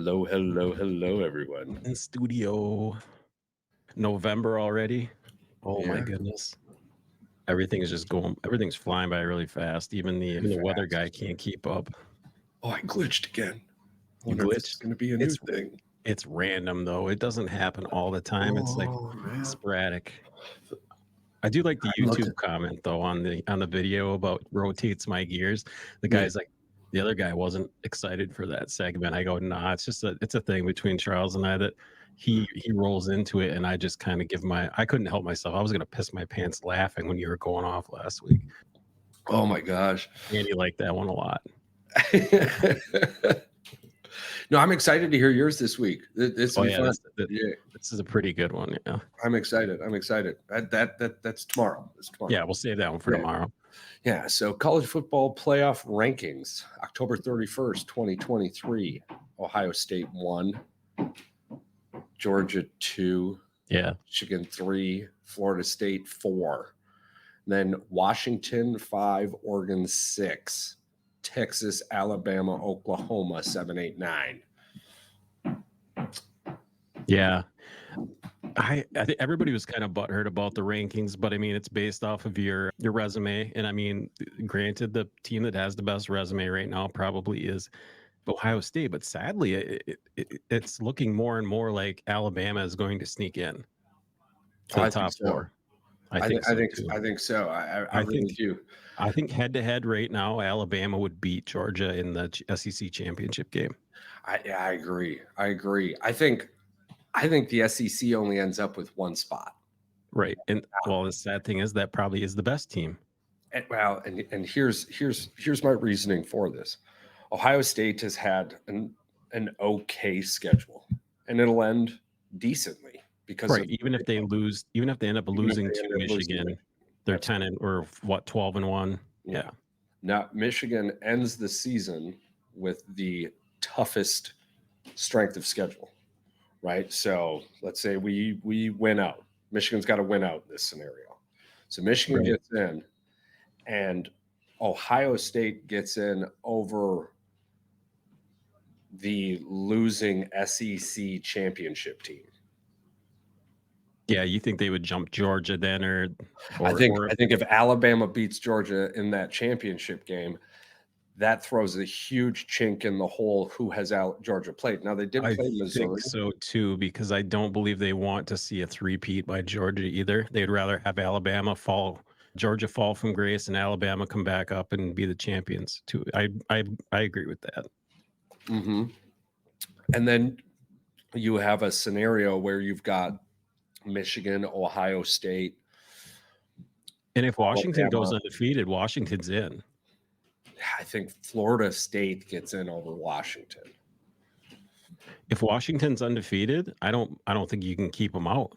Hello, hello, hello, everyone. In studio. November already. Oh my Yeah, goodness. Everything's flying by really fast. Even the weather guy fast. can't keep up. Oh, I glitched again. I You wonder if this is glitched. going to be a new It's thing. it's random though. It doesn't happen all the time. It's like Oh man, sporadic. I do like the I looked YouTube at. comment though on the video about rotates my gears. The Yeah. guy's like the other guy wasn't excited for that segment. I go, nah, it's a thing between Charles and I that he rolls into it and I just kind of I couldn't help myself. I was gonna piss my pants laughing when you were going off last week. Oh my gosh. Andy liked that one a lot. No, I'm excited to hear yours this week. This Oh will be yeah, fun. Yeah, this is a pretty good one. Yeah. I'm excited. I'm excited. That's tomorrow. That's tomorrow. Yeah, we'll save that one for Yeah. tomorrow. Yeah. So college football playoff rankings, October 31st, 2023. Ohio State 1, Georgia 2, Yeah. Michigan 3, Florida State 4. Then Washington 5, Oregon 6, Texas, Alabama, Oklahoma 7, 8, 9. Yeah. I think everybody was kind of butthurt about the rankings, but I mean it's based off of your resume. And I mean, granted, the team that has the best resume right now probably is Ohio State, but sadly, it's looking more and more like Alabama is going to sneak in to Oh, the I think top so. four. I think so too. I think so. I I really think do. I think head to head right now, Alabama would beat Georgia in the SEC championship game. I agree. I agree. I think the SEC only ends up with one spot. Right. And well, the sad thing is that probably is the best team. And here's my reasoning for this. Ohio State has had an okay schedule, and it'll end decently because Right. of Even if they end up even if losing they to end up losing to Michigan, Michigan. they're That's 10 and or what 12-1. yeah. Yeah. Now Michigan ends the season with the toughest strength of schedule, right? So let's say we win out. Michigan's got to win out in this scenario. So Michigan Right. gets in, and Ohio State gets in over the losing SEC championship team. Yeah, you think they would jump Georgia then I or think if Alabama beats Georgia in that championship game, that throws a huge chink in the hole who has Georgia played. Now they did I play think Missouri. so too, because I don't believe they want to see a three-peat by Georgia either. They'd rather have Georgia fall from grace and Alabama come back up and be the champions too. I agree with that. Mm-hmm. And then you have a scenario where you've got Michigan, Ohio State. And if Washington Alabama. goes undefeated, Washington's in. I think Florida State gets in over Washington. If Washington's undefeated, I don't think you can keep them out.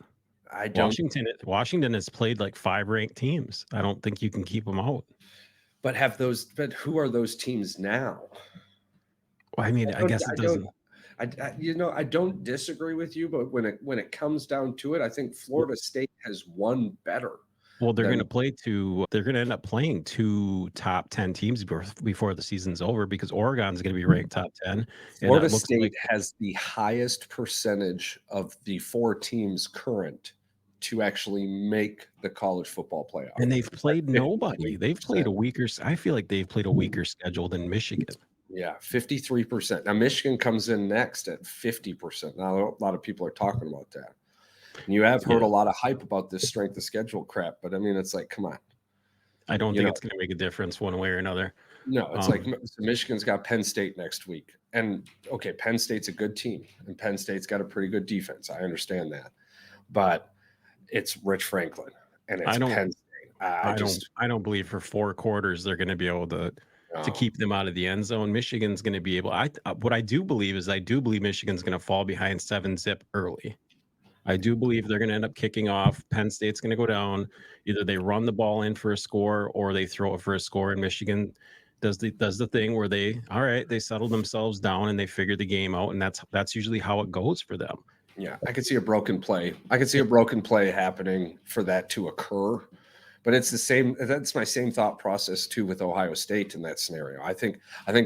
I don't. Washington has played like 5 ranked teams. I don't think you can keep them out. But who are those teams now? Well, I mean, I guess it doesn't. I don't disagree with you, but when it comes down to it, I think Florida State has won better. Well, they're going to end up playing 2 top 10 teams before the season's over because Oregon's going to be ranked top 10. Florida State has the highest percentage of the 4 teams current to actually make the college football playoff. And they've played nobody. I feel like they've played a weaker schedule than Michigan. Yeah, 53%. Now Michigan comes in next at 50%. Now a lot of people are talking about that. And you have heard a lot of hype about this strength of schedule crap, but I mean, it's like, come on. I don't think it's going to make a difference one way or another. No, it's like Michigan's got Penn State next week. And okay, Penn State's a good team, and Penn State's got a pretty good defense. I understand that. But it's Rich Franklin, and it's Penn State. I don't believe for 4 quarters they're going to be able to keep them out of the end zone. Michigan's going to be able. What I do believe Michigan's going to fall behind 7-zip early. I do believe they're going to end up kicking off. Penn State's going to go down. Either they run the ball in for a score or they throw it for a score. And Michigan does the thing where they settle themselves down and they figure the game out. And that's usually how it goes for them. Yeah, I could see a broken play. I could see a broken play happening for that to occur. But it's the same. That's my same thought process too with Ohio State in that scenario. I think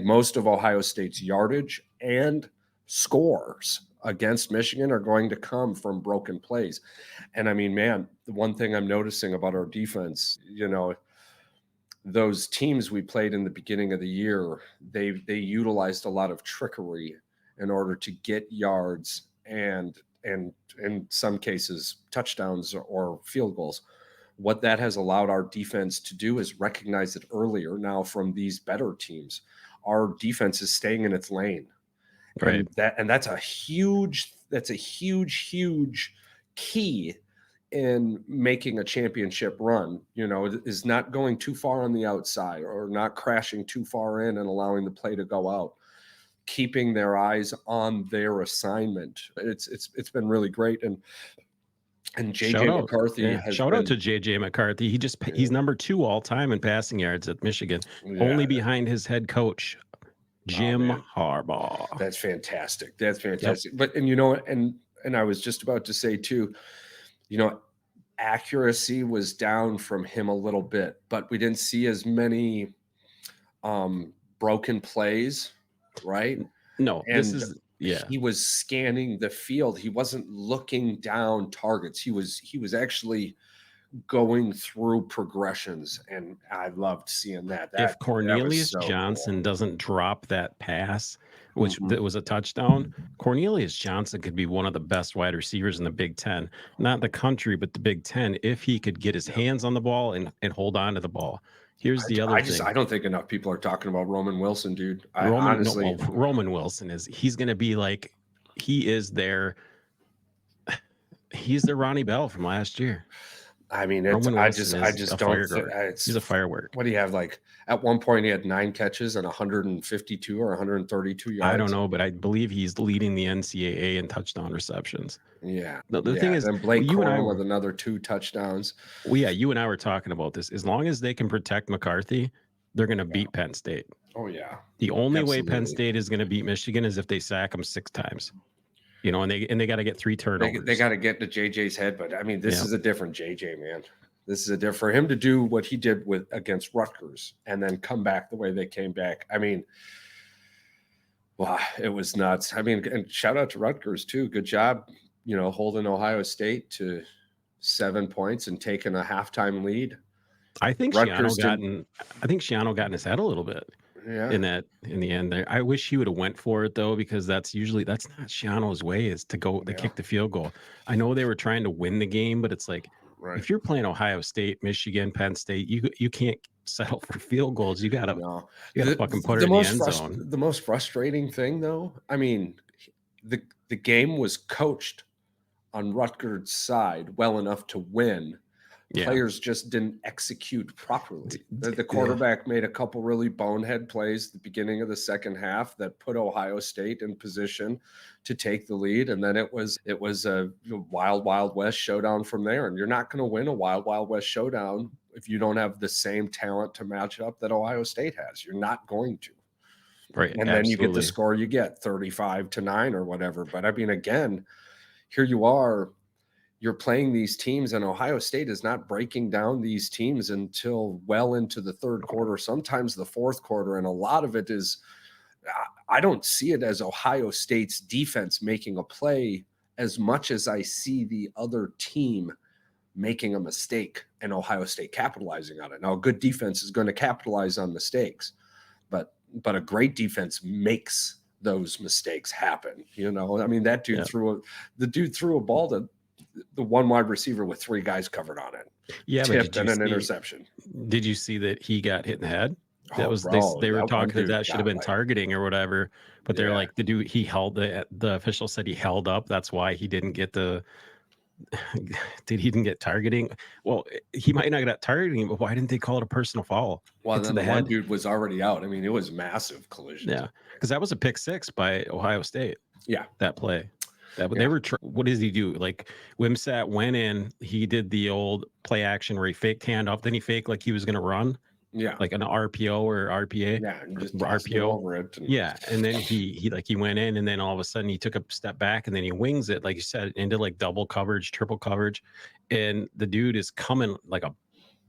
most of Ohio State's yardage and scores against Michigan are going to come from broken plays. And I mean, man, the one thing I'm noticing about our defense, those teams we played in the beginning of the year, they utilized a lot of trickery in order to get yards and in some cases touchdowns or field goals. What that has allowed our defense to do is recognize it earlier now from these better teams. Our defense is staying in its lane. Right. And that's a huge key in making a championship run, is not going too far on the outside or not crashing too far in and allowing the play to go out, keeping their eyes on their assignment. It's been really great. And Shout JJ out. McCarthy Yeah. has Shout been, out to JJ McCarthy. He's number 2 all time in passing yards at Michigan, yeah, only behind his head coach, Jim man, Harbaugh. that's fantastic. That's Yep. fantastic. But and I was just about to say too, accuracy was down from him a little bit, but we didn't see as many broken plays, right? No, this And is yeah. he was scanning the field. He wasn't looking down targets. He was actually going through progressions, and I loved seeing that. If That was Cornelius so Johnson cool. doesn't drop that pass, which Mhm. that was a touchdown, Cornelius Johnson could be one of the best wide receivers in the Big Ten, not the country, but the Big Ten, if he could get his Yeah. hands on the ball and hold on to the ball. Here's the other thing. I don't think enough people are talking about Roman Wilson, dude. I Roman, no, honestly, well, Roman Wilson he's going to be like, he's their Ronnie Bell from last year. I mean, Roman Wilson I is just a don't think firework. He's a firework. What do you have? Like at one point, he had 9 catches and 152 or 132 yards. I don't know, but I believe he's leading the NCAA in touchdown receptions. Yeah. The thing is, then Blake you and I Corum were, with another 2 touchdowns. well, yeah, you and I were talking about this. As long as they can protect McCarthy, they're going to beat Penn State. Oh yeah. The only way Penn Absolutely. State is going to beat Michigan is if they sack them 6 times. And they got to get 3 turnovers. They got to get to JJ's head, but I mean, this Yeah. is a different JJ, man. This is a different for him to do what he did against Rutgers and then come back the way they came back. I mean, wow, it was nuts. I mean, and shout out to Rutgers too. Good job, holding Ohio State to 7 points and taking a halftime lead. I think Rutgers Shiano got in his head a little bit. Yeah. In the end there. I wish he would have went for it though, because that's not Shiano's way, is to go to kick the field goal. I know they were trying to win the game, but it's like, Right. if you're playing Ohio State, Michigan, Penn State, you can't settle for field goals. You gotta fucking put it in the end zone. The most frustrating thing though, I mean, the game was coached on Rutgers' side well enough to win. Yeah. Players just didn't execute properly. The quarterback made a couple really bonehead plays at the beginning of the second half that put Ohio State in position to take the lead, and then it was a wild west showdown from there. And you're not going to win a wild west showdown if you don't have the same talent to match up that Ohio State has. You're not going to. Right. And then you get the score you get, 35-9 or whatever. But I mean, again, here you are. You're playing these teams, and Ohio State is not breaking down these teams until well into the third quarter, sometimes the fourth quarter. And a lot of it is, I don't see it as Ohio State's defense making a play as much as I see the other team making a mistake and Ohio State capitalizing on it. Now, a good defense is going to capitalize on mistakes, but a great defense makes those mistakes happen. I mean, that dude threw a ball to the one wide receiver with 3 guys covered on it. Yeah, tipped and an interception. Did you see that he got hit in the head? That was bro, they were talking that should have been targeting or whatever, but they're like, the dude, he held the official said he held up. That's why he didn't get he didn't get targeting. Well, he might not get targeting, but why didn't they call it a personal foul? Well, then the one dude was already out. I mean, it was massive collision. Yeah, because that was a pick 6 by Ohio State. Yeah, that play. They were. What does he do? Like Wimsatt went in. He did the old play action where he faked handoff. Then he faked like he was going to run. Yeah, like an RPO or RPA. Yeah, and just RPO over it. And then he went in, and then all of a sudden he took a step back, and then he wings it, like you said, into like double coverage, triple coverage, and the dude is coming like a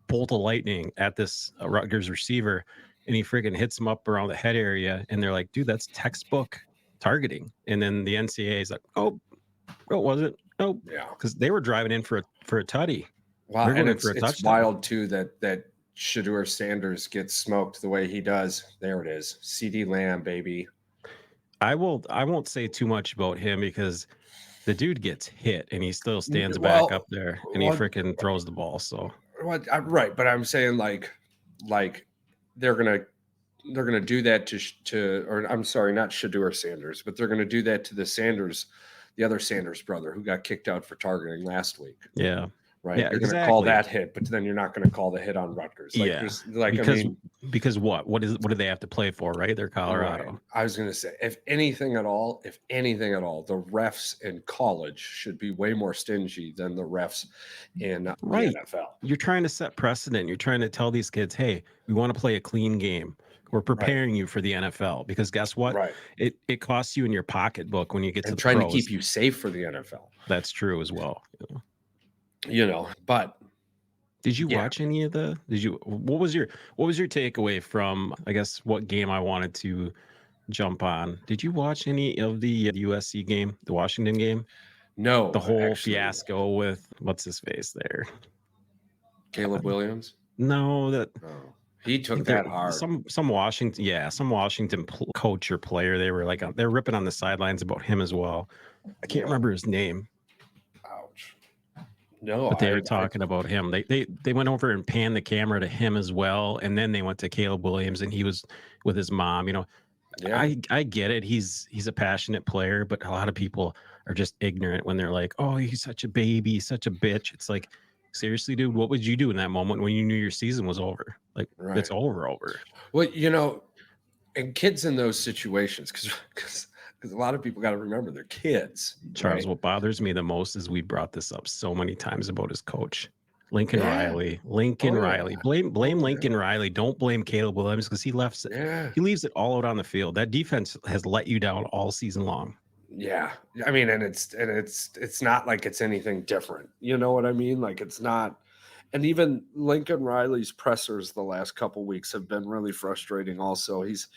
bolt of lightning at this Rutgers receiver, and he freaking hits him up around the head area, and they're like, dude, that's textbook targeting. And then the NCAA is like, oh, it wasn't. Oh, Yeah. because they were driving in for a tutty. Wow, They're going and in for a it's touchdown. wild too that Shador Sanders gets smoked the way he does. There it is. CD Lamb, baby. I won't say too much about him because the dude gets hit and he still stands back up Well, there and he what freaking throws the ball. So right, but I'm saying like they're gonna do that to or I'm sorry, not Shador Sanders, but they're gonna do that to the other Sanders brother who got kicked out for targeting last week. yeah. Right? Yeah, You're going to call exactly. that hit, but then you're not going to call the hit on Rutgers. Like Yeah. there's like Because I mean, what do they have to play for, right? They're right. Colorado. I was going to say if anything at all, the refs in college should be way more stingy than the refs in the Right. NFL. You're trying to set precedent. You're trying to tell these kids, "Hey, we want to play a clean game. We're Right. preparing you for the NFL." Because guess what? Right. It costs you in your pocketbook when you get to And the trying to pros. keep you safe for the NFL. That's true as well. But did you watch any of the what was your takeaway from, I guess, what game I wanted to jump on? Did you watch any of the USC game, the Washington game? No, The whole actually, fiasco with what's his face there? Caleb Williams? No, that Oh, he I took think there that hard. some Washington coach or player. They were like they're ripping on the sidelines about him as well. I can't remember his name. Ouch. No, But they were talking about him. They went over and panned the camera to him as well, and then they went to Caleb Williams, and he was with his mom. Yeah. I get it. He's a passionate player, but a lot of people are just ignorant when they're like, "Oh, he's such a baby, he's such a bitch." It's like, seriously, dude, what would you do in that moment when you knew your season was over? Like, it's over. Well, and kids in those situations, because a lot of people got to remember they're kids. Charles, right? what bothers me the most is we brought this up so many times about his coach, Lincoln Riley. Riley. Blame Lincoln Riley. Don't blame Caleb Williams because he leaves it all out on the field. That defense has let you down all season long. Yeah. I mean, and it's not like it's anything different. You know what I mean? Like it's not. And even Lincoln Riley's pressers the last couple weeks have been really frustrating. Also, he's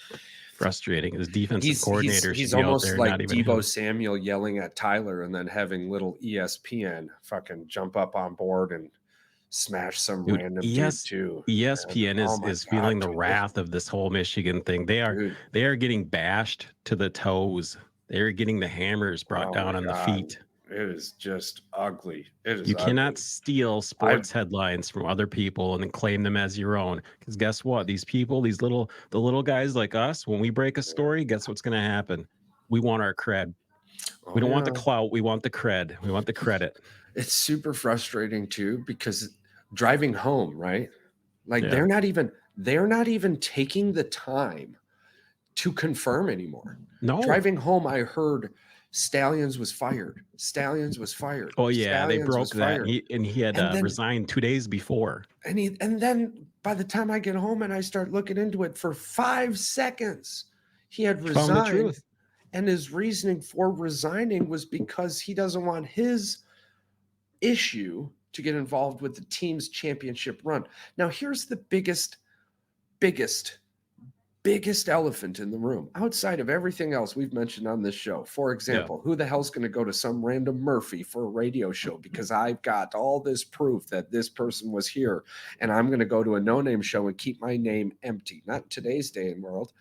frustrating. His defensive coordinator. He's almost like Deebo Samuel yelling at Tyler and then having little ESPN fucking jump up on board and smash some random dude too. ESPN is feeling the wrath of this whole Michigan thing. They are getting bashed to the toes. They're getting the hammers brought down on the feet. It is just ugly. You cannot steal sports headlines from other people and then claim them as your own. Because guess what? These people, the little guys like us, when we break a story, guess what's going to happen? We want our cred. We don't want the clout. We want the cred. We want the credit. It's super frustrating too because driving home, right? Like they're not even taking the time to confirm anymore. No. Driving home, I heard Stallions was fired. Oh yeah, they broke that. He had resigned 2 days before. And then by the time I get home and I start looking into it, for 5 seconds, he had resigned. Found the truth. And his reasoning for resigning was because he doesn't want his issue to get involved with the team's championship run. Now, here's the biggest elephant in the room outside of everything else we've mentioned on this show. For example, who the hell's going to go to some random Murphy for a radio show because I've got all this proof that this person was here and I'm going to go to a no-name show and keep my name empty? Not in today's day and world.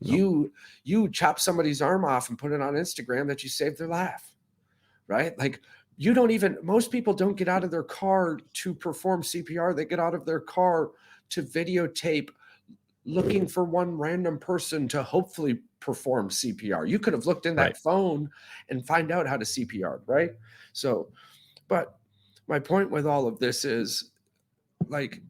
Nope. You chop somebody's arm off and put it on Instagram that you saved their life, right? Like most people don't get out of their car to perform CPR. They get out of their car to videotape looking for one random person to hopefully perform CPR. You could have looked in that phone and find out how to CPR, right? So, but my point with all of this is like,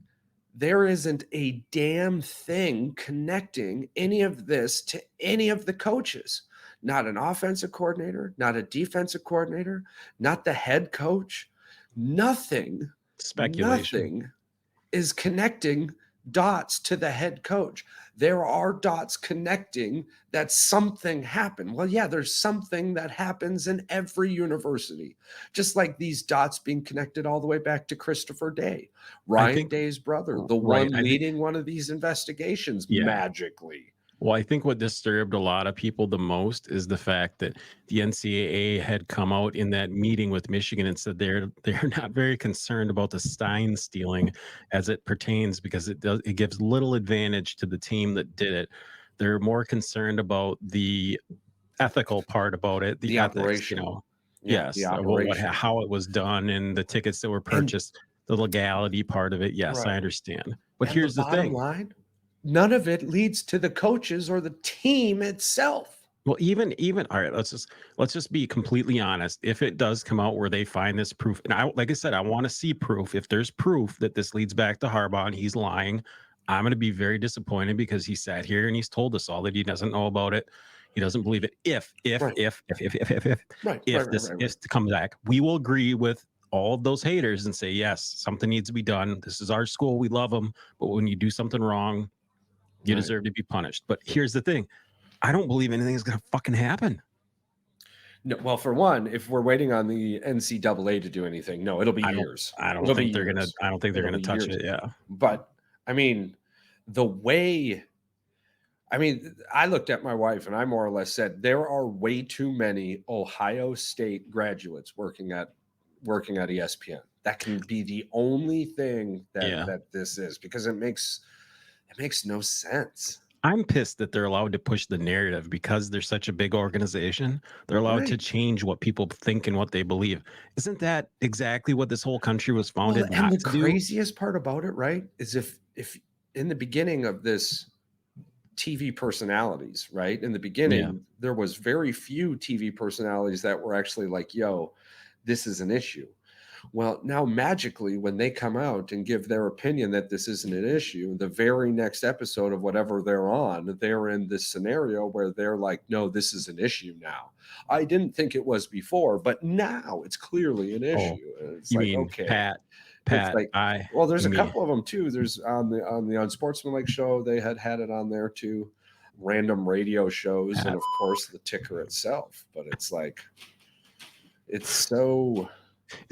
there isn't a damn thing connecting any of this to any of the coaches. Not an offensive coordinator, not a defensive coordinator, not the head coach. Nothing is connecting dots to the head coach. There are dots connecting that something happened. Well, yeah, there's something that happens in every university, just like these dots being connected all the way back to Christopher Day, Ryan Day's brother, the one leading one of these investigations magically. Well, I think what disturbed a lot of people the most is the fact that the NCAA had come out in that meeting with Michigan and said they're not very concerned about the Stein stealing as it pertains because it gives little advantage to the team that did it. They're more concerned about the ethical part about it, the The ethics, operational. Yeah, the yes, operation. how it was done and the tickets that were And purchased, the legality part of it. Yes, I right. understand. But And the here's the bottom thing. line, none of it leads to the coaches or the team itself. Well, even all right, let's just be completely honest. If it does come out where they find this proof, and I like I said, I want to see proof. If there's proof that this leads back to Harbaugh and he's lying, I'm going to be very disappointed because he sat here and he's told us all that he doesn't know about it. He doesn't believe it. Right. Right. Right. If Right. this Right. Right. is to come back, we will agree with all of those haters and say yes, something needs to be done. This is our school. We love them, but when you do something wrong, you Right. deserve to be punished. But here's the thing. I don't believe anything is going to fucking happen. No, well, for one, if we're waiting on the NCAA to do anything, no, it'll be I don't years. I don't It'll be think they're gonna years. I don't think they're It'll gonna be touch years. it, yeah. But I mean, the way I mean, I looked at my wife and I more or less said there are way too many Ohio State graduates working at ESPN. That can be the only thing Yeah. that this is because it makes no sense. I'm pissed that they're allowed to push the narrative because they're such a big organization. They're allowed to Right. change what people think and what they believe. Isn't that exactly what this whole country was Well, founded and not the to do? craziest part about it, right, is if in the beginning of this TV personalities, right? In the Yeah. beginning, there was very few TV personalities that were actually like, "Yo, this is an issue." Well, now magically, when they come out and give their opinion that this isn't an issue, the very next episode of whatever they're on, they're in this scenario where they're like, no, this is an issue now. I didn't think it was before, but now it's clearly an Oh, issue. And it's you like, mean okay. It's Pat, like, I well, there's a me. couple of them too. There's on the Unsportsmanlike show, they had it on there too. Random radio shows, and Pat. of course the ticker itself. But it's like, it's so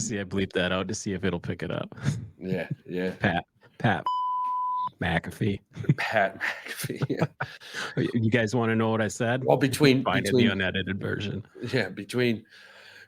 See, I bleeped that out to see if it'll pick it up. yeah, yeah. Pat McAfee. Pat McAfee. Yeah. You guys want to know what I said? Well, You can find it in the unedited version. yeah, between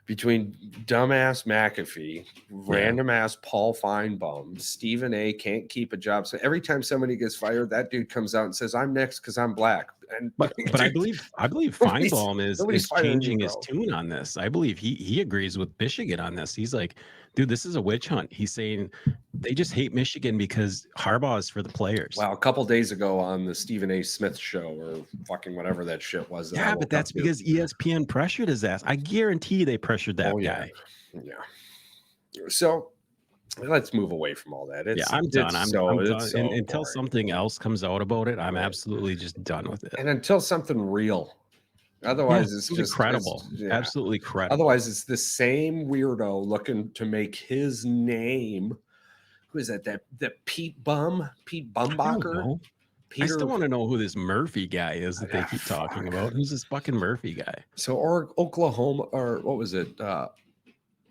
dumbass McAfee, random ass Paul Feinbaum, Stephen A. can't keep a job. So every time somebody gets fired, that dude comes out and says, "I'm next because I'm black." And But I dude, believe nobody's, Feinbaum nobody's is firing you, changing his bro. tune on this. I believe he agrees with Michigan on this. He's like, dude, this is a witch hunt. He's saying they just hate Michigan because Harbaugh is for the players. Wow, a couple days ago on the Stephen A. Smith show or fucking whatever that shit was. That I Yeah, but woke up that's to. because ESPN pressured his ass. I guarantee they pressured that guy. Yeah. So let's move away from all that. Yeah, I'm done. I'm done. It's so And until boring. something else comes out about it, I'm Right. absolutely just done with it. And until something real. Yeah, Otherwise, it's something just credible. yeah. Absolutely credible. Otherwise, it's the same weirdo looking to make his name. Who is that? That Pete I don't Bumbacher? know. I still want to know who this Murphy guy is that they keep talking about. Who's this fucking Murphy guy? So, or Oklahoma, or what was it?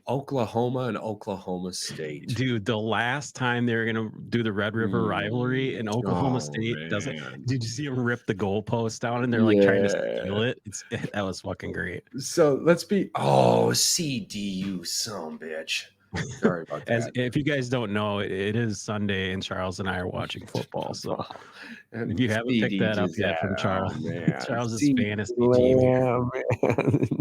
Oklahoma and Oklahoma State. Dude, the last time they were gonna do the Red River rivalry in Oklahoma State doesn't. Man. Did you see him rip the goalpost down and they're like trying to steal it? That was fucking great. So let's be CDU, son bitch. Sorry about that. If you guys don't know, it is Sunday and Charles and I are watching football. So And if you haven't picked that up yet from Charles, Charles's fantasy team here. Man.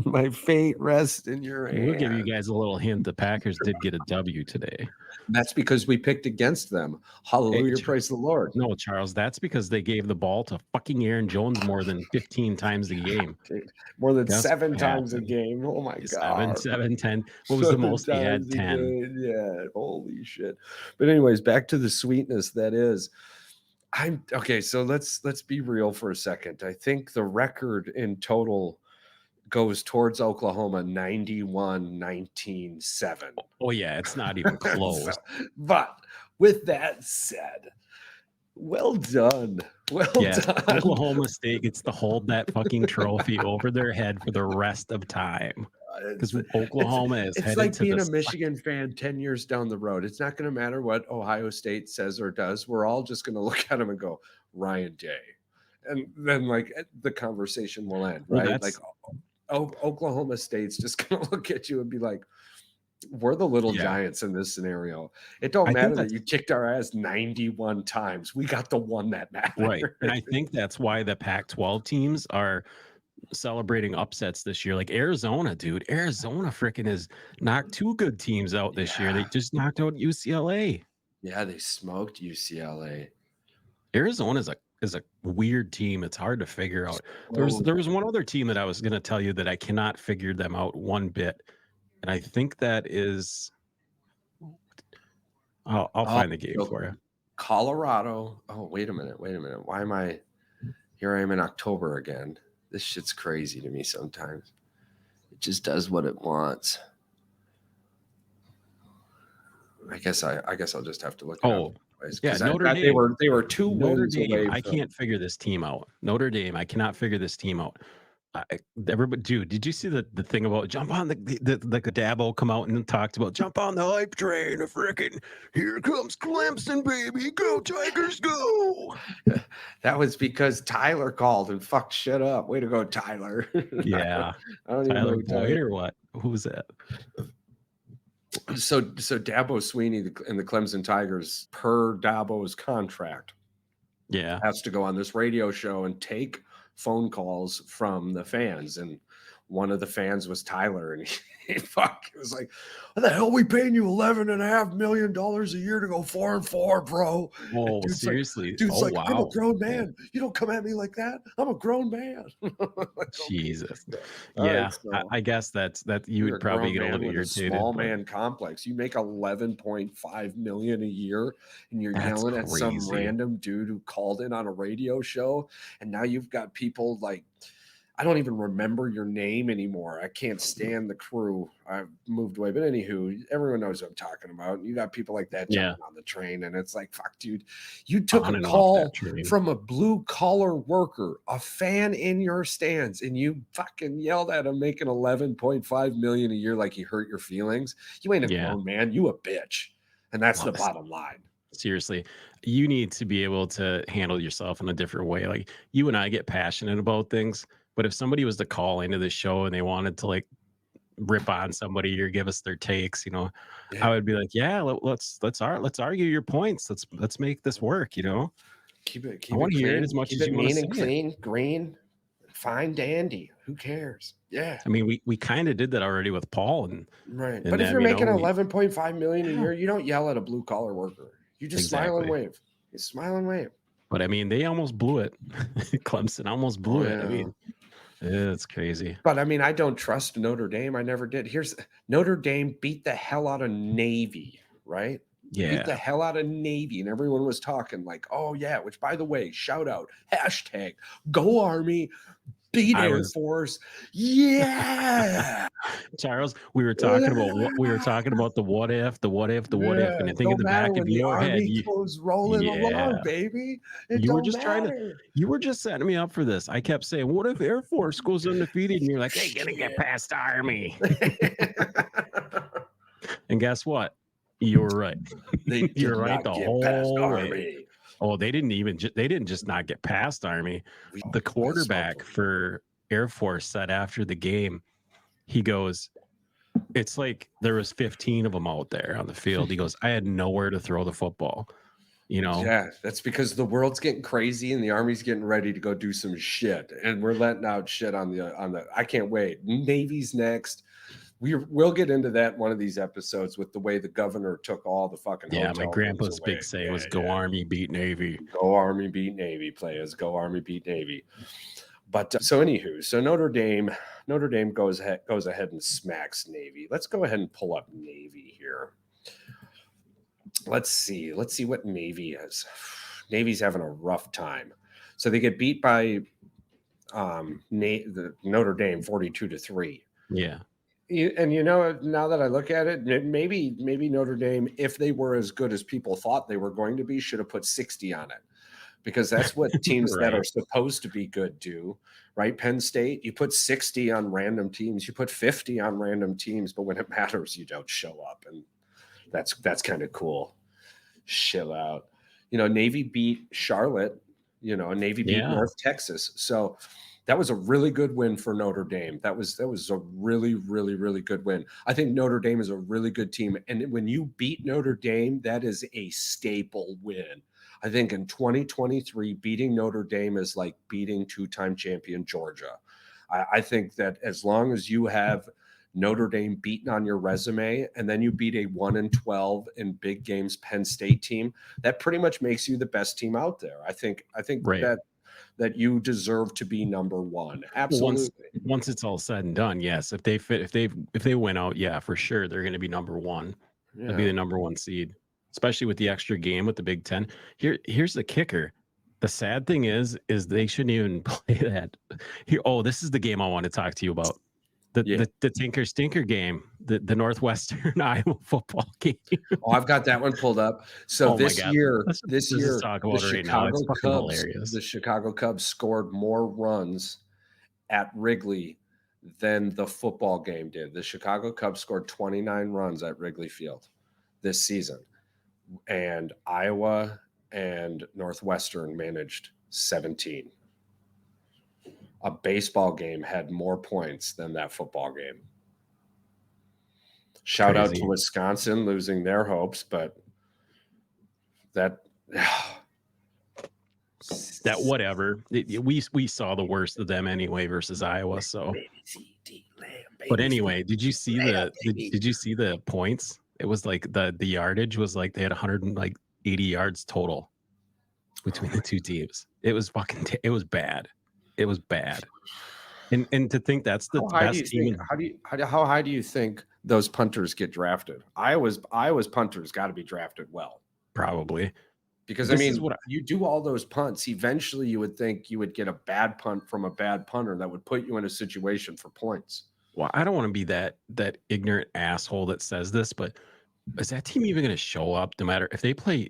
My fate rests in your hands. We'll give you guys a little hint. The Packers did get a W today. That's because we picked against them. Hallelujah, praise the Lord. No, Charles, that's because they gave the ball to fucking Aaron Jones more than 15 times a game. More than That's 7 what times a happened. game. Oh my God. 7, 10. What was the most he had? 10. Yeah, holy shit. But anyways, back to the sweetness that is. I'm okay, so let's be real for a second. I think the record in total goes towards Oklahoma 91-19-7. Oh yeah, it's not even close. But with that said, well done. Well done. Oklahoma State gets to hold that fucking trophy over their head for the rest of time. Because Oklahoma is it's headed like to being a Michigan fan 10 years down the road. It's not going to matter what Ohio State says or does. We're all just going to look at them and go, Ryan Day. And then like the conversation will end, Well, right? Like Oklahoma State's just gonna look at you and be like, we're the little yeah. giants in this scenario. It don't I think matter that that's you kicked our ass 91 times. We got the one that right, matters. and I think that's why the Pac-12 teams are celebrating upsets this year. Like Arizona, dude, Arizona freaking has knocked 2 good teams out this year. They Yeah. just knocked out UCLA. Yeah, they smoked UCLA. Arizona is a weird team. It's hard to figure out. So There was one other team that I was gonna tell you that I cannot figure them out one bit, and I think that is I'll oh, find the game for you. Colorado. Oh, wait a minute. Wait a minute. Why am I here? I am in October again. This shit's crazy to me sometimes. It just does what it wants. I guess I'll just have to look it up. Oh, yeah, Notre They Dame. were 2 Notre wins Dame, away I from. can't figure this team out. Notre Dame, I cannot figure this team out. Everybody, dude, did you see the thing about jump on the like Dabo come out and talked about jump on the hype train? A freaking here comes Clemson, baby, go Tigers, go! That was because Tyler called and fucked shit up. Way to go, Tyler. Yeah, I don't even know Tyler who Boyd or what? Who's that? So Dabo Sweeney and the Clemson Tigers, per Dabo's contract, Yeah, has to go on this radio show and take phone calls from the fans. And one of the fans was Tyler, and he was like, "What the hell are we paying you $11.5 million a year to go 4-4, bro?" oh Dude's seriously? like, Oh "I'm a wow, grown man. You don't come at me like that. I'm a grown man." Like, Jesus. okay. All right, Yeah, so I guess that you you're would a probably grown get a man little with a irritated, small but man complex. You make 11.5 million a year, and you're that's yelling at some crazy. random dude who called in on a radio show, and now you've got people like, I don't even remember your name anymore. I can't stand the crew. I've moved away. But anywho, everyone knows what I'm talking about. You got people like that Yeah, jumping on the train, and it's like, fuck, dude. You took on a and off that call train. from a blue collar worker, a fan in your stands, and you fucking yelled at him making 11.5 million a year like he hurt your feelings. You ain't a Yeah. grown man. You a bitch. And that's Well, the bottom line. seriously, you need to be able to handle yourself in a different way. Like you and I get passionate about things, but if somebody was to call into the show and they wanted to like rip on somebody or give us their takes, I Yeah. would be like, yeah, let's argue your points. Let's make this work. Keep it I keep want it to hear it clean. as much Keep as it you want to mean say and it. clean, green, fine dandy. Who cares? Yeah. I mean, we kind of did that already with Paul Right. and But if them. you're making We 11.5 million a yeah, year, you don't yell at a blue collar worker. You just smile and exactly. wave. You smile and wave. But I mean, they almost blew it. Clemson almost Oh blew it. I yeah. mean, it's crazy. But I mean, I don't trust Notre Dame. I never did. Here's Notre Dame beat the hell out of Navy, right? They beat the Yeah. hell out of Navy, and everyone was talking like, "Oh yeah." Which, by the way, shout out hashtag Go Army, beat I Air was Force, yeah, Charles, we were talking about the what if, yeah. and I It think in don't the matter back of when the your head, Army goes rolling along, yeah, baby. It you were don't just trying to, matter. you were just setting me up for this. I kept saying, what if Air Force goes undefeated? And you're like, they gonna get Shit. past the Army. And guess what? You were right. They did You're right not the get past whole way. Army. Oh, they didn't just not get past Army. The I smoked quarterback them. for Air Force said after the game, he goes, it's like there was 15 of them out there on the field. He goes, I had nowhere to throw the football. Yeah, that's because the world's getting crazy and the Army's getting ready to go do some shit, and we're letting out shit on the. I can't wait. Navy's next. We'll get into that in one of these episodes with the way the governor took all the fucking Yeah, my hotel rooms grandpa's away. big saying Yeah, was "Go yeah. Army, beat Navy." Go Army, beat Navy, players. Go Army, beat Navy. But so anywho, so Notre Dame goes ahead and smacks Navy. Let's go ahead and pull up Navy here. Let's see what Navy is. Navy's having a rough time. So they get beat by the Notre Dame 42-3. Yeah, And now that I look at it, maybe Notre Dame, if they were as good as people thought they were going to be, should have put 60 on it, because that's what teams that right. are supposed to be good do, right? Penn State, you put 60 on random teams, you put 50 on random teams, but when it matters, you don't show up, and that's kind of cool. Chill out. Navy beat Charlotte and Navy beat Yeah. North Texas. So that was a really good win for Notre Dame. That was a really, really, really good win. I think Notre Dame is a really good team. And when you beat Notre Dame, that is a staple win. I think in 2023, beating Notre Dame is like beating two-time champion Georgia. I think that as long as you have Notre Dame beaten on your resume, and then you beat a 1-12 in big games Penn State team, that pretty much makes you the best team out there. I think Right. that you deserve to be number one. Well, Absolutely. once it's all said and done, yes. If they win out, yeah, for sure they're going to be number one. They'll be Yeah. the number one seed, especially with the extra game with the Big Ten. Here's the kicker. The sad thing is they shouldn't even play that. Here, oh, this is the game I want to talk to you about. The Yeah. the Tinker Stinker game, the Northwestern Iowa football game. Oh, I've got that one pulled up. So Oh my god. Let's this just year, talk the about it right now. It's fucking hilarious. Chicago Cubs scored more runs at Wrigley than the football game did. The Chicago Cubs scored 29 runs at Wrigley Field this season, and Iowa and Northwestern managed 17. A baseball game had more points than that football game. Shout out to Crazy. Wisconsin losing their hopes, but that That whatever. We saw the worst of them anyway versus Iowa. So, but anyway, did you see the points? It was like the yardage was like they had 180 yards total between the two teams. It was fucking. It was bad. It was bad. And to think that's the best team. How high do you think those punters get drafted? Iowa's punters got to be drafted well. Probably. Because, I mean, you do all those punts, eventually you would think you would get a bad punt from a bad punter that would put you in a situation for points. Well, I don't want to be that ignorant asshole that says this, but is that team even going to show up no matter if they play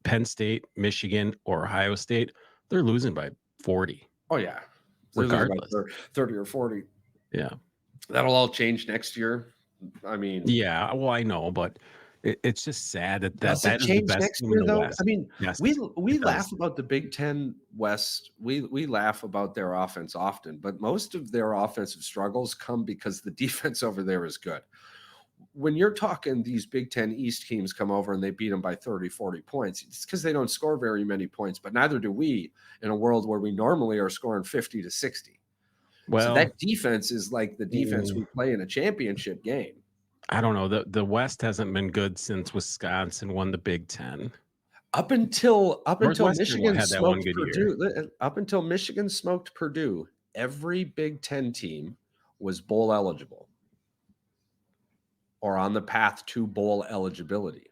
Penn State, Michigan, or Ohio State? They're losing by 40. Oh, yeah. Regardless. 30 or 40. Yeah. That'll all change next year. I mean, yeah, well, I know, but it's just sad that does that it is the change best next team in year, the though? West. I mean, Yes, we it laugh does. about the Big Ten West. We laugh about their offense often, but most of their offensive struggles come because the defense over there is good. When you're talking these Big Ten East teams come over and they beat them by 30, 40 points, it's because they don't score very many points, but neither do we in a world where we normally are scoring 50 to 60. So Well, that defense is like the defense we play in a championship game. I don't know. The West hasn't been good since Wisconsin won the Big Ten. Up until Northwestern Michigan had that one smoked good year. Purdue, up until Michigan smoked Purdue, every Big Ten team was bowl eligible or on the path to bowl eligibility.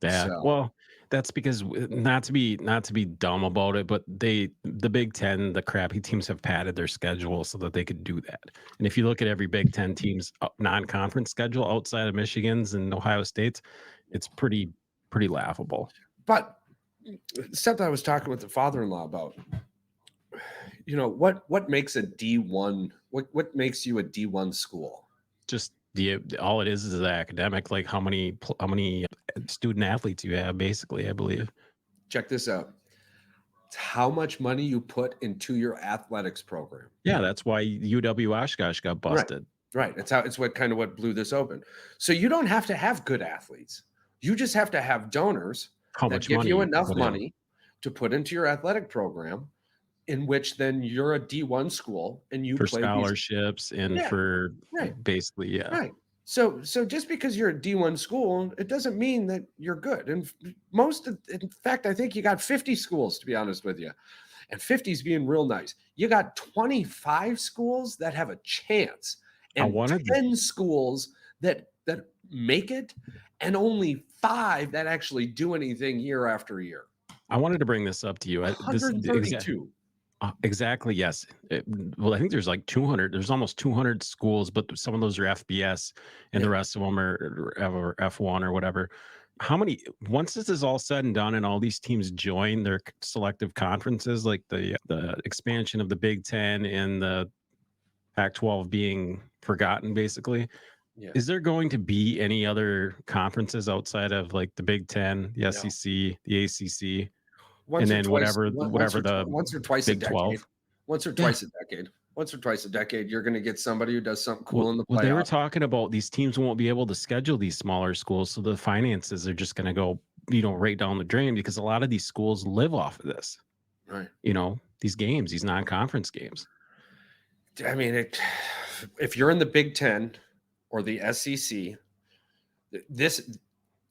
Yeah. So, Well, that's because not to be dumb about it, but the Big Ten, the crappy teams have padded their schedule so that they could do that. And if you look at every Big Ten team's non-conference schedule outside of Michigan's and Ohio State's, it's pretty laughable. but something I was talking with the father-in-law about, what makes a D1, what makes you a D1 school? Just all it is the academic, like how many student athletes you have, basically, I believe. Check this out. It's how much money you put into your athletics program. Yeah, that's why UW Oshkosh got busted. Right. It's what blew this open. So you don't have to have good athletes. You just have to have donors that give you enough money to put into your athletic program, in which then you're a D1 school and you for play scholarships and for basically, yeah. Right. So just because you're a D1 school, it doesn't mean that you're good. And in fact, I think you got 50 schools, to be honest with you. And 50 is being real nice. You got 25 schools that have a chance and 10 schools that make it, and only 5 that actually do anything year after year. I wanted to bring this up to you. 132. Exactly. Yes. Well, I think there's like 200. There's almost 200 schools, but some of those are FBS, and the rest of them are F1 or whatever. How many? Once this is all said and done, and all these teams join their selective conferences, like the expansion of the Big Ten and the Pac-12 being forgotten, basically. Yeah. Is there going to be any other conferences outside of like the Big Ten, the SEC, the ACC? once and or then twice, whatever the once or twice a Big decade, 12. once or Yeah. twice a decade, once or twice a decade, you're going to get somebody who does something Well, cool in the well, they were playoff. talking about these teams won't be able to schedule these smaller schools, so the finances are just going to go, right down the drain because a lot of these schools live off of this. Right. These games, these non-conference games. I mean, if you're in the Big Ten or the SEC, this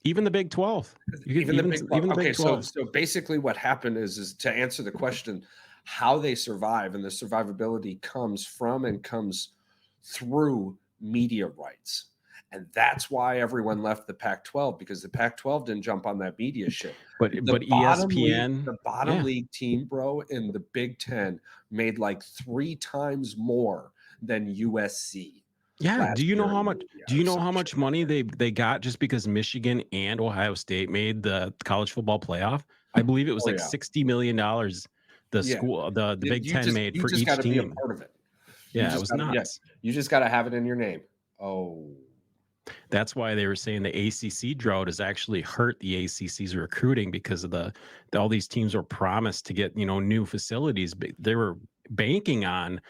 Even the Big 12. even the Big 12. Even the Okay, Big so 12. basically, what happened is to answer the question, how they survive, and the survivability comes through media rights. And that's why everyone left the Pac-12, because the Pac-12 didn't jump on that media shit. But ESPN, The bottom yeah. league team, bro, in the Big Ten made like 3 times more than USC. Yeah, Last do you know year how in much media do or you know some how shit much like money that. they got just because Michigan and Ohio State made the college football playoff? I believe it was Oh like yeah, $60 million the yeah. school the Big You 10 just made you for just each got to be a team. part of it. Yeah, it was nuts. You just got to have it in your name. Oh, That's why they were saying the ACC drought has actually hurt the ACC's recruiting because of all these teams were promised to get, new facilities, but they were banking on right.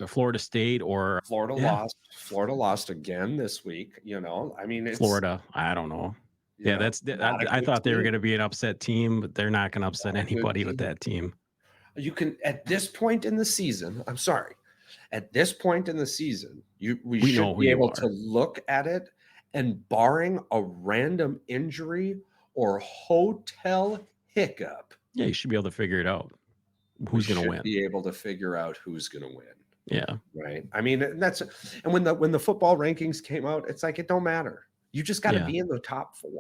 Florida State or yeah, Florida lost again this week. I mean, it's Florida. I don't know. Yeah, not a I good thought they were team. going to be an upset team, but they're not going to upset Not a good anybody with team. that team. You can at this point in the season. I'm sorry. At this point in the season, we We should know who be you able to are. look at it, and barring a random injury or hotel hiccup, Yeah, you should be able to figure it out. we Who's going to should win? be able to figure out who's going to win. Yeah. Right. I mean, and when the football rankings came out, it's like it don't matter. You just got to Yeah. be in the top 4. You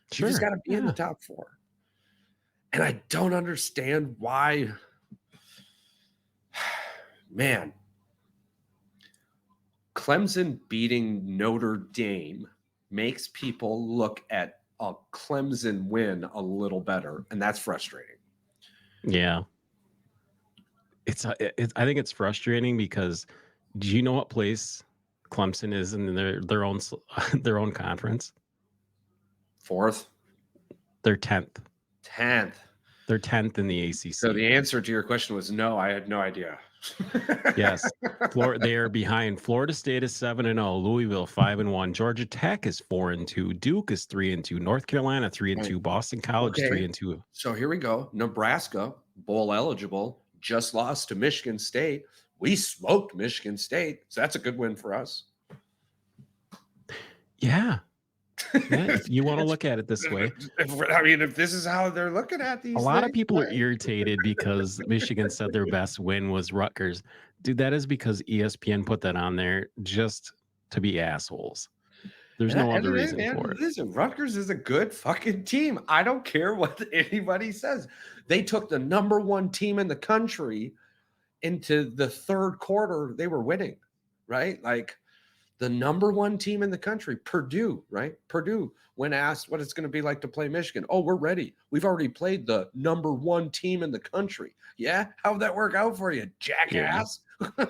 just Sure. got to be in the top 4. And I don't understand why. Man, Clemson beating Notre Dame makes people look at a Clemson win a little better, and that's frustrating. Yeah. I think it's frustrating because do you know what place Clemson is in their own their own conference? 4th, They're 10th. 10th. They're 10th in the So ACC. the answer to your question was no. I had no idea. Yes. They are behind. Florida State is 7-0, Louisville 5-1, Georgia Tech is 4-2, Duke is 3-2, North Carolina 3-2, Right. Boston College Okay. 3-2. So here we go. Nebraska, bowl eligible, just lost to Michigan State. We smoked Michigan State. So that's a good win for us. Yeah. Yeah, if you want to look at it this way. I mean, if this is how they're looking at these A lot of things, people are right? irritated because Michigan said their best win was Rutgers. Dude, that is because ESPN put that on there just to be assholes. There's no other reason for it. Listen, Rutgers is a good fucking team. I don't care what anybody says. They took the number 1 team in the country into the 3rd quarter. They were winning, right? Like the number 1 team in the country, Purdue, right? Purdue, when asked what it's going to be like to play Michigan, oh, we're ready. We've already played the number 1 team in the country. Yeah, how'd that work out for you, jackass? Yeah.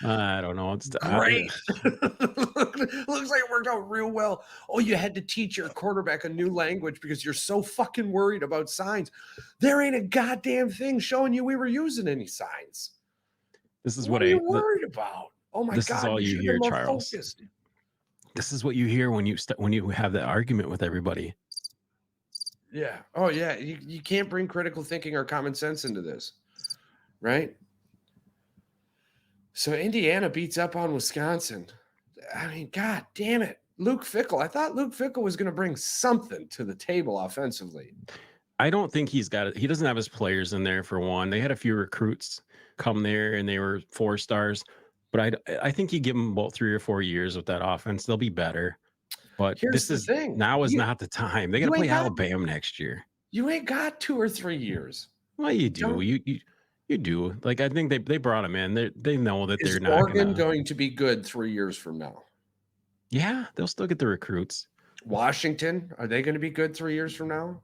I don't know. It's Great. Looks like it worked out real well. Oh, you had to teach your quarterback a new language because you're so fucking worried about signs. There ain't a goddamn thing showing you we were using any signs. This is What are you worried about? Oh my this God! is all you should hear, have been more Charles. focused. This is what you hear when you have that argument with everybody. Yeah. Oh yeah. You can't bring critical thinking or common sense into this, right? So Indiana beats up on Wisconsin. I mean, God damn it. Luke Fickell. I thought Luke Fickell was going to bring something to the table offensively. I don't think he doesn't have his players in there for one. They had a few recruits come there and they were 4 stars, but I think you give them about 3 or 4 years with that offense, they'll be better. But Here's the thing. now is not the time. They got to play Alabama next year. You ain't got 2 or 3 years. Well, you do. You do. Like I think they brought him in. They know that they're not Oregon going to be good 3 years from now? Yeah, they'll still get the recruits. Washington, are they going to be good 3 years from now?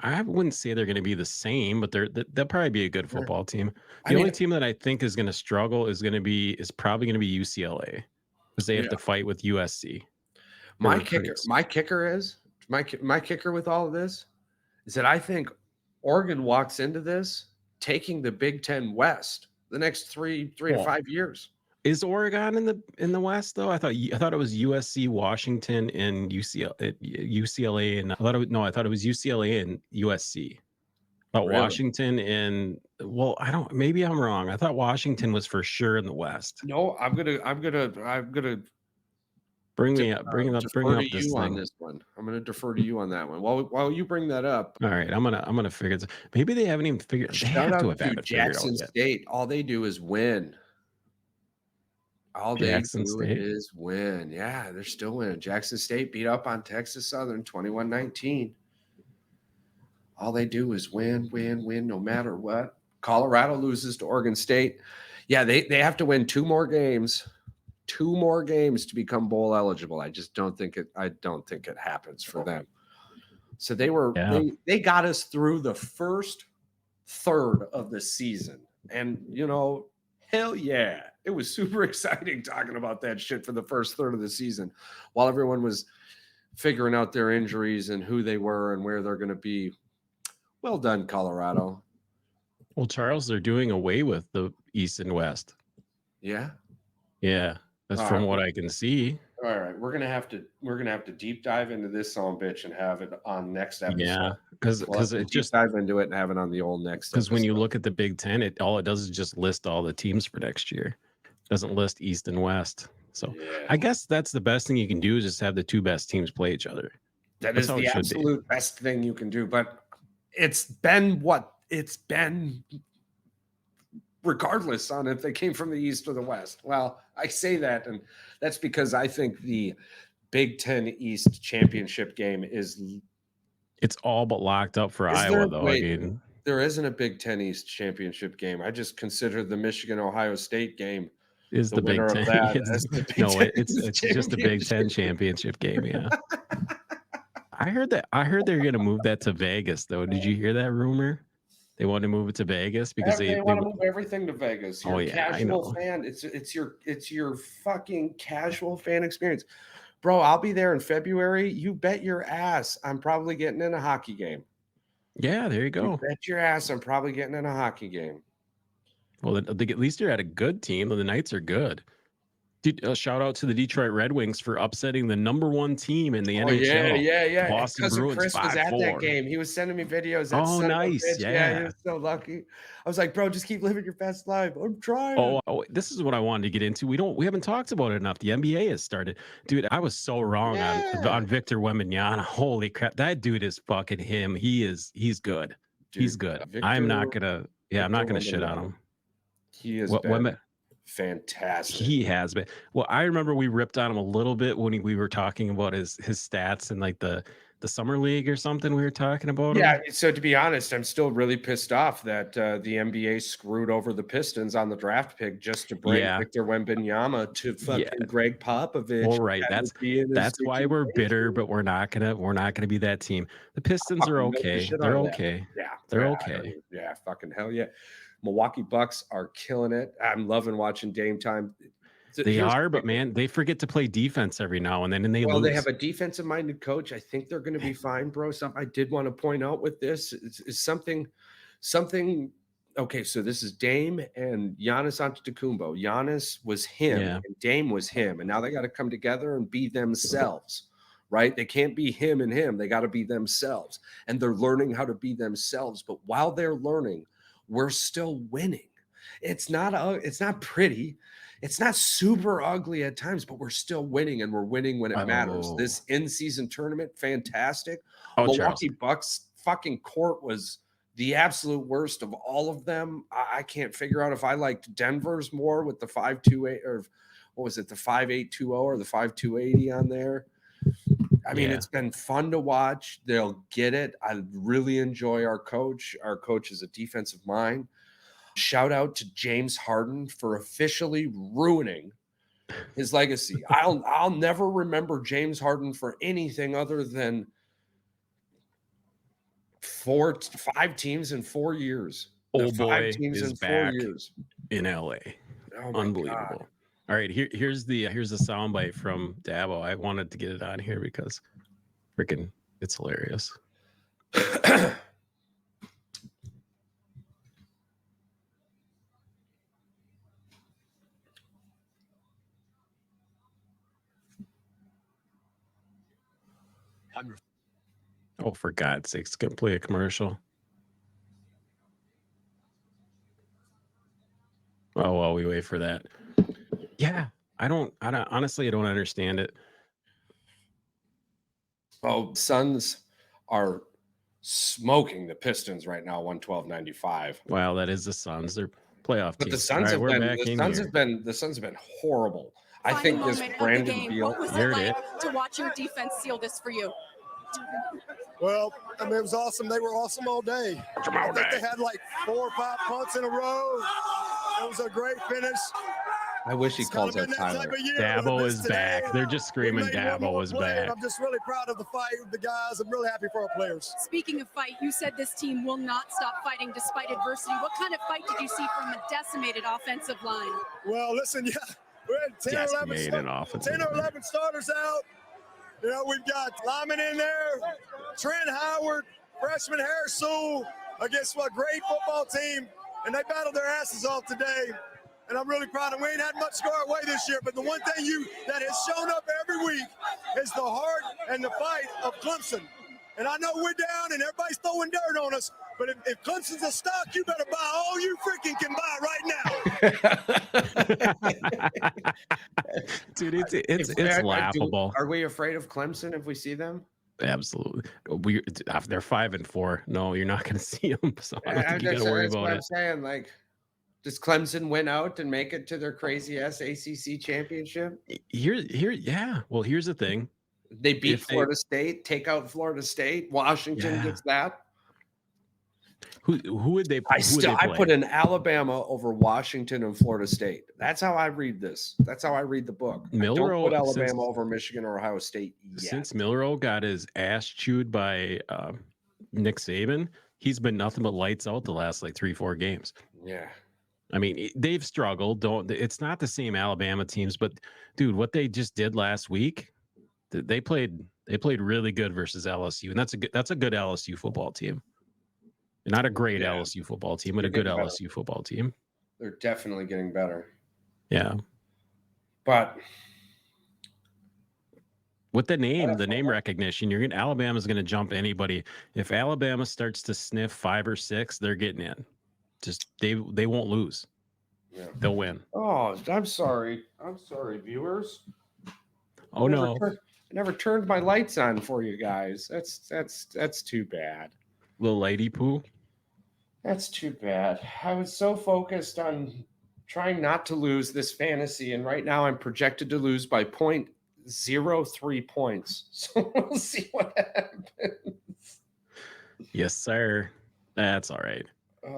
I wouldn't say they're going to be the same, but they'll probably be a good football team. The only team that I think is going to struggle is probably going to be UCLA because they have to fight with USC. My kicker with all of this is that I think Oregon walks into this taking the Big Ten West the next three to 5 years. Is Oregon in the West though? I thought it was USC, Washington, and UCLA, and I thought it was UCLA and USC. But Really? Washington and maybe I'm wrong. I thought Washington was for sure in the West. No, I'm gonna bring defer up to this you on thing. this one. I'm gonna defer to you on that one. While you bring that up, All right, I'm gonna figure it. Maybe they haven't even figured. They shout have to out have to had it figured out Jackson yet. State. All they do is win. All they Jackson do State. is win. Yeah, they're still winning. Jackson State beat up on Texas Southern 21-19. All they do is win, no matter what. Colorado loses to Oregon State. Yeah, they have to win 2 more games. 2 more games to become bowl eligible. I don't think it happens for them. So they got us through the first third of the season. And hell yeah. It was super exciting talking about that shit for the first third of the season while everyone was figuring out their injuries and who they were and where they're going to be. Well done, Colorado. Well, Charles, they're doing away with the East and West. Yeah. Yeah. That's from what I can see. All right. We're gonna have to deep dive into this son bitch and have it on next episode. Yeah, because it just dive into it and have it on the old next episode. Because when you look at the Big Ten, all it does is just list all the teams for next year. It doesn't list East and West. So I guess that's the best thing you can do is just have the 2 best teams play each other. That is the absolute best thing you can do. But it's been regardless on if they came from the East or the West. Well, I say that, and that's because I think the Big Ten East championship game it's all but locked up for Iowa, though. There isn't a Big Ten East championship game. I just consider the Michigan-Ohio State game is the Big Ten. It's just the Big Ten championship game. Yeah. I heard they're going to move that to Vegas, though. Did you hear that rumor? They want to move it to Vegas because they want to move everything to Vegas. You're a casual fan. It's your fucking casual fan experience. Bro, I'll be there in February. You bet your ass I'm probably getting in a hockey game. Yeah, there you go. You bet your ass I'm probably getting in a hockey game. Well, at least you're at a good team. The Knights are good. Shout out to the Detroit Red Wings for upsetting the #1 team in the NHL. Yeah. Boston Bruins. Chris was at that game. He was sending me videos. Nice. Yeah, he was so lucky. I was like, bro, just keep living your best life. I'm trying. Oh, this is what I wanted to get into. We haven't talked about it enough. The NBA has started. Dude, I was so wrong on Victor Wembanyama. Holy crap. That dude is fucking him. He's good. Dude, he's good. I'm not gonna shit on him. He is fantastic. He has been. Well, I remember we ripped on him a little bit when we were talking about his stats and like the summer league or something. We were talking about him. So to be honest, I'm still really pissed off that the NBA screwed over the Pistons on the draft pick just to bring Victor Wembanyama to fucking Greg Popovich. All right, that's why we're bitter, but we're not gonna be that team. The Pistons are okay. They're okay. Yeah, they're okay. Yeah, fucking hell yeah. Milwaukee Bucks are killing it. I'm loving watching Dame time. They are, but man, they forget to play defense every now and then, and they lose. They have a defensive-minded coach. I think they're going to be fine, bro. Something I did want to point out with this is something. Okay, so this is Dame and Giannis Antetokounmpo. Giannis was him, and Dame was him, and now they got to come together and be themselves. Right? They can't be him and him. They got to be themselves, and they're learning how to be themselves. But while they're learning, we're still winning. It's not pretty. It's not super ugly at times, but we're still winning, and we're winning when it matters. This in-season tournament, fantastic. Milwaukee Bucks fucking court was the absolute worst of all of them. I can't figure out if I liked Denver's more with the 5.28 or what was it, the 5.820 or the 5.280 on there. I mean, it's been fun to watch. They'll get it. I really enjoy our coach. Our coach is a defensive mind. Shout out to James Harden for officially ruining his legacy. I'll never remember James Harden for anything other than 5 teams in 4 years. Old boy is back in LA. Unbelievable. God. All right, here's the soundbite from Dabo. I wanted to get it on here because freaking it's hilarious. Oh, for God's sakes, gonna play a commercial. Oh, while we wait for that. Yeah, honestly, I don't understand it. Oh, Suns are smoking the Pistons right now, 112-95. Wow, that is the Suns. They're playoff But team. the All Suns right, have we're been back in here. the Suns have been horrible. I Final think this moment of the Brandon game. Beal. What was it like to watch your defense seal this for you? Well, I mean, it was awesome. They were awesome all day. I think they had like 4 or 5 punts in a row. It was a great finish. I wish he calls that Tyler. Dabo is back. They're just screaming Dabo is back. I'm just really proud of the fight with the guys. I'm really happy for our players. Speaking of fight, you said this team will not stop fighting despite adversity. What kind of fight did you see from a decimated offensive line? Well, listen, yeah, we had 10 or 11 starters out. You know, we've got Lyman in there, Trent Howard, freshman Harris Sewell against a great football team, and they battled their asses off today. And I'm really proud of them. We ain't had much to go our way this year, but the one thing that has shown up every week is the heart and the fight of Clemson. And I know we're down and everybody's throwing dirt on us, but if Clemson's a stock, you better buy all you freaking can buy right now. Dude, it's laughable. Are we afraid of Clemson if we see them? Absolutely. They're 5-4. No, you're not going to see them. So I don't think you got to worry about it. I'm saying, like, does Clemson win out and make it to their crazy ass ACC championship? Yeah. Well, here's the thing. They beat Florida State, take out Florida State. Washington gets that. Who would they? I put in Alabama over Washington and Florida State. That's how I read this. That's how I read the book. Don't put Alabama over Michigan or Ohio State yet. Since Milroe got his ass chewed by Nick Saban, he's been nothing but lights out the last like 3-4 games. Yeah. I mean, they've struggled. It's not the same Alabama teams, but dude, what they just did last week, they played really good versus LSU, and that's a good LSU football team. Not a great LSU football team, but a good LSU football team. They're definitely getting better. Yeah. But with the name recognition, Alabama's going to jump anybody. If Alabama starts to sniff 5 or 6, they're getting in. Just they won't lose. Yeah. They'll win. Oh, I'm sorry, viewers. Oh no. I never turned my lights on for you guys. That's too bad. Little lady poo. That's too bad. I was so focused on trying not to lose this fantasy, and right now I'm projected to lose by 0.03 points. So we'll see what happens. Yes, sir. That's all right.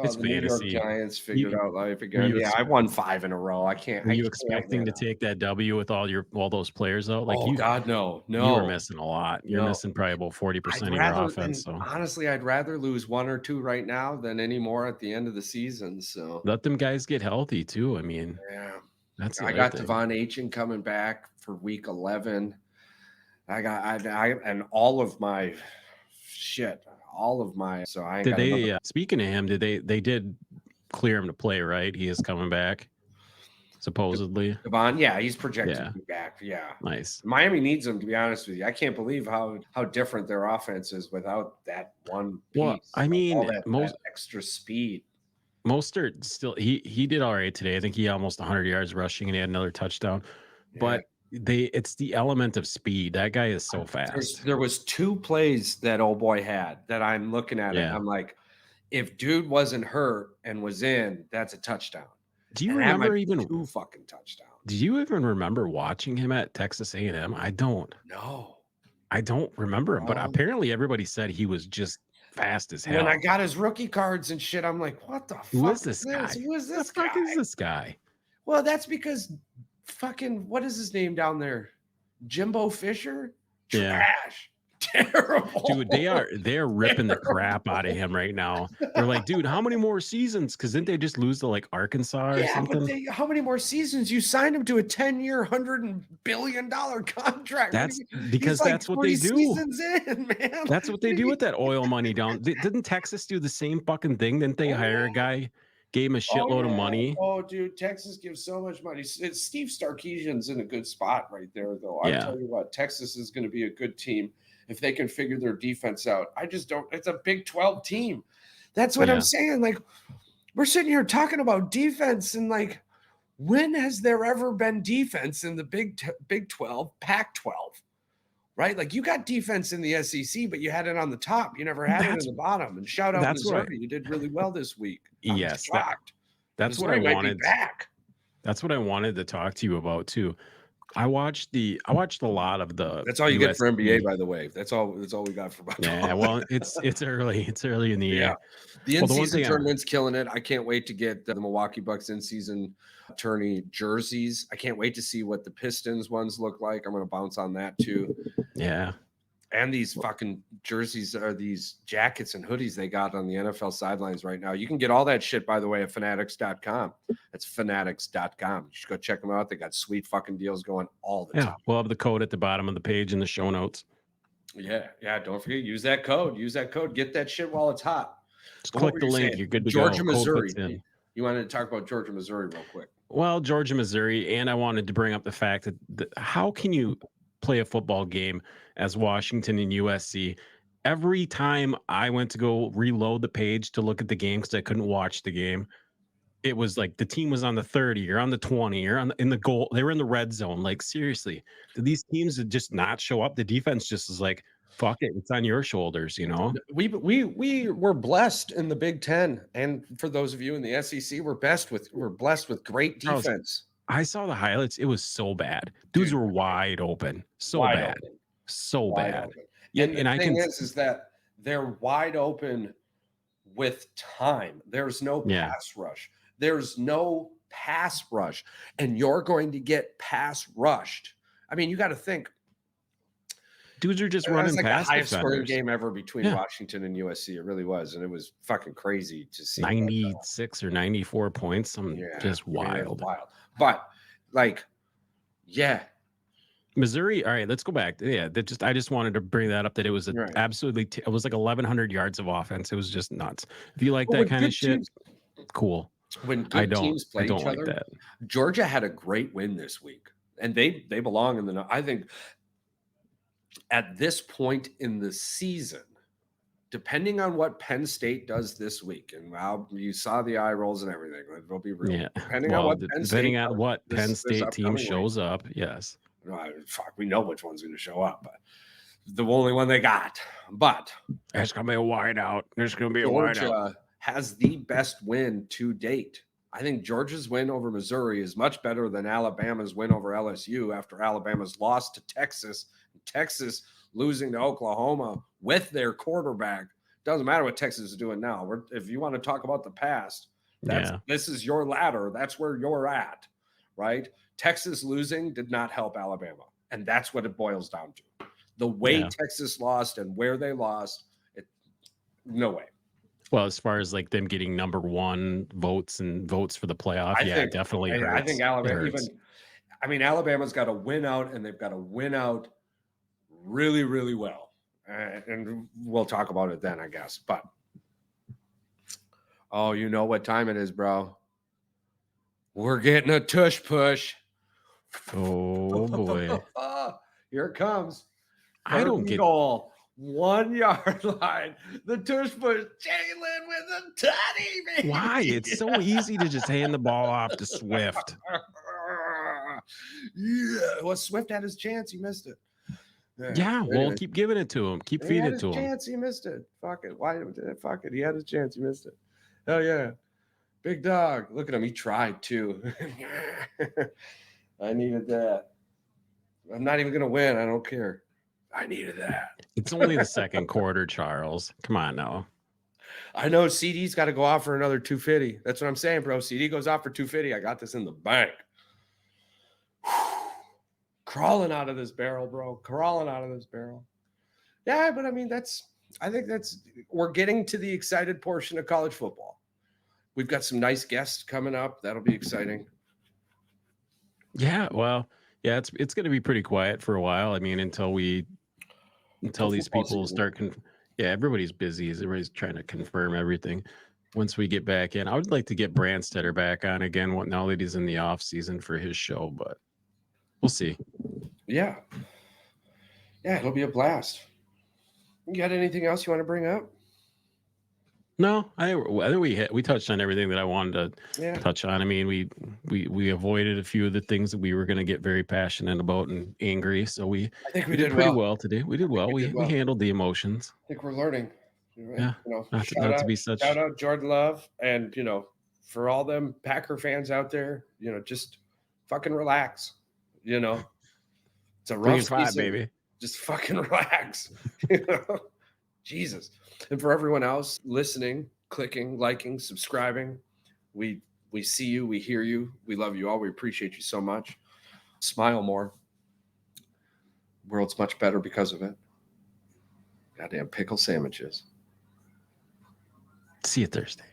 It's the fantasy. New York Giants figured out life again. I won 5 in a row. I can't. Were you expecting to take that W with all those players though? Like God, no. You were missing a lot. You're missing probably about 40% of your offense. So honestly, I'd rather lose 1 or 2 right now than any more at the end of the season. So let them guys get healthy too. I mean, I got Devon Achen coming back for week 11. And all of my shit. So I did they speaking of him, they did clear him to play, right? He is coming back supposedly. Devon, he's projected to be back. Yeah, nice. Miami needs him, to be honest with you. I can't believe how different their offense is without that one piece. Well, I mean, that extra speed. Mostert still he did all right today. I think he almost 100 yards rushing and he had another touchdown. But it's the element of speed. That guy is so fast. There was 2 plays that old boy had that I'm looking at it. I'm like, if dude wasn't hurt and was in, that's a touchdown. Do you remember even 2 fucking touchdowns? Do you even remember watching him at Texas A&M? I don't. No. I don't remember him, but apparently everybody said he was just fast as hell. When I got his rookie cards and shit, I'm like, what the fuck? Who is this guy? Who is this guy? What the fuck is this guy? Well, that's because fucking, what is his name down there? Jimbo Fisher? Trash. Terrible. Dude, they're ripping the crap out of him right now. They're like, dude, how many more seasons? Because didn't they just lose to like Arkansas or something? But how many more seasons? You signed him to a 10-year, $100 billion contract. That's because that's what they do. Seasons in, man. That's what they do with that oil money down. Didn't Texas do the same fucking thing? Didn't they hire a guy, gave him a shitload of money. Oh, dude, Texas gives so much money. Steve Sarkisian's in a good spot right there, though. I'll tell you what, Texas is going to be a good team if they can figure their defense out. I just don't. It's a Big 12 team. That's what I'm saying. Like, we're sitting here talking about defense, and like, when has there ever been defense in the Big 12, Pac-12? Right? Like, you got defense in the SEC, but you had it on the top. You never had it in the bottom. And shout out Missouri. You did really well this week. Yes. That's what I wanted. Back. That's what I wanted to talk to you about too. I watched a lot of the. That's all you get for NBA, by the way. That's all we got for basketball. Yeah, well, it's early. It's early in the year. The in-season tournament's killing it. I can't wait to get the Milwaukee Bucks in-season tourney jerseys. I can't wait to see what the Pistons ones look like. I'm going to bounce on that too. Yeah. And these fucking jerseys are these jackets and hoodies they got on the NFL sidelines right now. You can get all that shit, by the way, at fanatics.com. That's fanatics.com. You should go check them out. They got sweet fucking deals going all the time. We'll have the code at the bottom of the page in the show notes. Yeah. Don't forget, use that code. Get that shit while it's hot. Just click the link. You're good to Georgia, go. Missouri. You wanted to talk about Georgia, Missouri real quick. Well, Georgia, Missouri, and I wanted to bring up the fact that how can you play a football game as Washington and USC? Every time I went to go reload the page to look at the game because I couldn't watch the game, it was like the team was on the 30 or on the 20 or in the goal. They were in the red zone. Like, seriously, did these teams just not show up? The defense just is like, fuck it, it's on your shoulders, you know. We were blessed in the Big Ten, and for those of you in the SEC, we're blessed with great defense. I saw the highlights. It was so bad. Dudes were wide open, wide bad, open. so wide bad. Open. And the thing is that they're wide open with time. There's no pass rush. There's no pass rush, and you're going to get pass rushed. I mean, you got to think. Dudes are just running like past the highest scoring game ever between Washington and USC. It really was, and it was fucking crazy to see. 96 or 94 points. Just wild. But like, Missouri. All right, let's go back. Yeah, I just wanted to bring that up. That it was it was like 1,100 yards of offense. It was just nuts. If you like that kind of shit, cool. When good teams play each other, like that. Georgia had a great win this week, and they belong in the. I think at this point in the season, depending on what Penn State does this week, and you saw the eye rolls and everything, it'll be real. Yeah. Depending on what Penn State team shows up, yes. We know which one's going to show up, but the only one they got. But there's going to be a wideout. Georgia has the best win to date. I think Georgia's win over Missouri is much better than Alabama's win over LSU after Alabama's loss to Texas. Texas losing to Oklahoma with their quarterback. Doesn't matter what Texas is doing now. If you want to talk about the past, this is your ladder. That's where you're at, right? Texas losing did not help Alabama, and that's what it boils down to. The way Texas lost and where they lost, no way. Well, as far as like them getting number one votes for the playoff, it definitely hurts. I think Alabama Alabama's got to win out, and they've got to win out really, really well. And we'll talk about it then, I guess. But, you know what time it is, bro. We're getting a tush push. Oh, boy. Here it comes. I don't get goal. 1 yard line. The tush push. Jalen with a tutty, baby. Why? It's so easy to just hand the ball off to Swift. Well, Swift had his chance. He missed it. Well, keep giving it to him. Keep feeding it to him. Chance, he missed it. Fuck it. Why? Fuck it. He had his chance. He missed it. Hell yeah. Big dog. Look at him. He tried too. I needed that. I'm not even going to win. I don't care. I needed that. It's only the second quarter, Charles. Come on now. I know CD's got to go off for another 250. That's what I'm saying, bro. CD goes off for 250. I got this in the bank. Crawling out of this barrel, bro. Crawling out of this barrel. Yeah, but I mean, we're getting to the excited portion of college football. We've got some nice guests coming up. That'll be exciting. Yeah, well, it's going to be pretty quiet for a while. I mean, until these people start. Everybody's busy. Everybody's trying to confirm everything. once we get back in. I would like to get Brandstetter back on again now that he's in the off season for his show, but we'll see. Yeah. Yeah, it'll be a blast. You got anything else you want to bring up? No, I think we touched on everything that I wanted to touch on. I mean, we avoided a few of the things that we were going to get very passionate about and angry. So I think we did pretty well today. We did well. We handled the emotions. I think we're learning. Right? Yeah. Not to be such. Shout out Jordan Love, and for all them Packer fans out there, just fucking relax. It's a rough season, baby. Just fucking relax. Jesus. And for everyone else listening, clicking, liking, subscribing, we see you, we hear you, we love you all. We appreciate you so much. Smile more. World's much better because of it. Goddamn pickle sandwiches. See you Thursday.